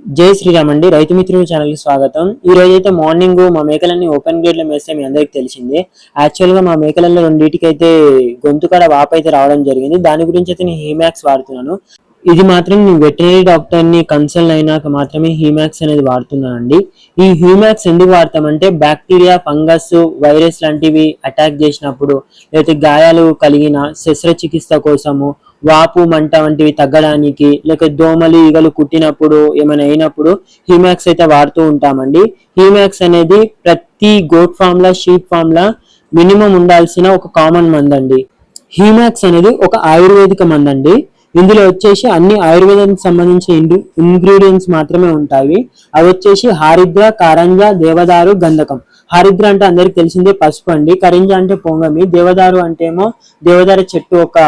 జై శ్రీరామ్ అండి. రైతు మిత్రుల ఛానల్ కి స్వాగతం. ఈ రోజు అయితే మార్నింగ్ మా మేకలన్నీ ఓపెన్ గేట్ లో మేస్తే మీ అందరికి తెలిసిందే. యాక్చువల్ గా మా మేకలలో రెండింటికి అయితే గొంతు కాడ వాపు అయితే రావడం జరిగింది. దాని గురించి అయితే నేను హీమాక్స్ వాడుతున్నాను. ఇది మాత్రం నేను వెటనరీ డాక్టర్ ని కన్సల్ట్ అయినాక మాత్రమే హీమాక్స్ అనేది వాడుతున్నానండి. ఈ హీమాక్స్ ఎందుకు వాడతామంటే బ్యాక్టీరియా, ఫంగస్, వైరస్ లాంటివి అటాక్ చేసినప్పుడు, లేకపోతే గాయాలు కలిగిన శస్త్రచికిత్స కోసము, వాపు మంట వంటివి తగ్గడానికి, లేక దోమలు ఈగలు కుట్టినప్పుడు ఏమైనా అయినప్పుడు హీమాక్స్ అయితే వాడుతూ ఉంటామండి. హీమాక్స్ అనేది ప్రతి గోట్ ఫామ్ లా, షీప్ ఫామ్ లా మినిమం ఉండాల్సిన ఒక కామన్ మందండి. హీమాక్స్ అనేది ఒక ఆయుర్వేదిక మందండి. ఇందులో వచ్చేసి అన్ని ఆయుర్వేదానికి సంబంధించిన ఇంగ్రీడియంట్స్ మాత్రమే ఉంటాయి. అవి వచ్చేసి హారిద్ర, కారంజ, దేవదారు, గంధకం. హారిద్ర అంటే అందరికి తెలిసిందే పసుపు అండి. కరింజ అంటే పొంగమి. దేవదారు అంటేమో దేవదారు చెట్టు ఒక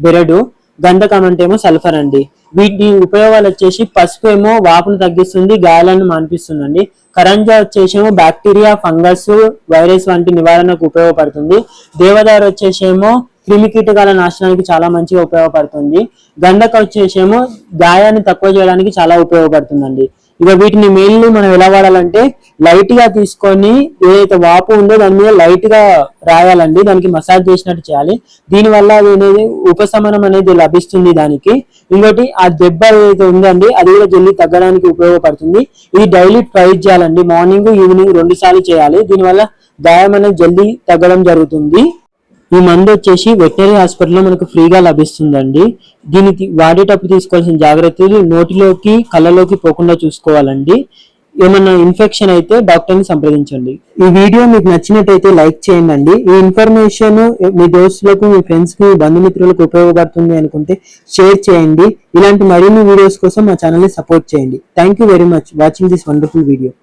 బెరడు. గంధకం అంటేమో సల్ఫర్ అండి. వీటి ఉపయోగాలు వచ్చేసి పసుపు ఏమో వాపును తగ్గిస్తుంది, గాయాలను మాన్పిస్తుందండి. కరంజ వచ్చేసేమో బ్యాక్టీరియా, ఫంగస్, వైరస్ వంటి నివారణకు ఉపయోగపడుతుంది. దేవదారు వచ్చేసేమో క్రిమికీటకాల నాశనానికి చాలా మంచిగా ఉపయోగపడుతుంది. గంధక వచ్చేసేమో గాయాన్ని తక్కువ చేయడానికి చాలా ఉపయోగపడుతుందండి. ఇక వీటిని మెయిన్లీ మనం ఎలా వాడాలంటే లైట్ గా తీసుకొని ఏదైతే వాపు ఉందో దాని మీద లైట్ గా రాయాలండి. దానికి మసాజ్ చేసినట్టు చేయాలి. దీని వల్ల అనేది ఉపశమనం అనేది లభిస్తుంది దానికి. ఇంకోటి ఆ దెబ్బ ఏదైతే ఉందండి అది కూడా జల్దీ తగ్గడానికి ఉపయోగపడుతుంది. ఇది డైలీ ట్రై చేయాలండి. మార్నింగ్, ఈవినింగ్ 2 సార్లు చేయాలి. దీనివల్ల గాయం అనేది జల్దీ తగ్గడం జరుగుతుంది. ఈ మందు వచ్చేసి వెటనరీ హాస్పిటల్లో మనకు ఫ్రీగా లభిస్తుందండి. దీనికి వాడేటప్పుడు తీసుకోవాల్సిన జాగ్రత్తలు నోటిలోకి, కళ్ళలోకి పోకుండా చూసుకోవాలండి. ఏమన్నా ఇన్ఫెక్షన్ అయితే డాక్టర్ని సంప్రదించండి. ఈ వీడియో మీకు నచ్చినట్టయితే లైక్ చేయండి. ఈ ఇన్ఫర్మేషన్ మీ దోస్తులకు, మీ ఫ్రెండ్స్ కి, మీ బంధుమిత్రులకు ఉపయోగపడుతుంది అనుకుంటే షేర్ చేయండి. ఇలాంటి మరిన్ని వీడియోస్ కోసం మా ఛానల్ ని సపోర్ట్ చేయండి. Thank you very much watching this wonderful video.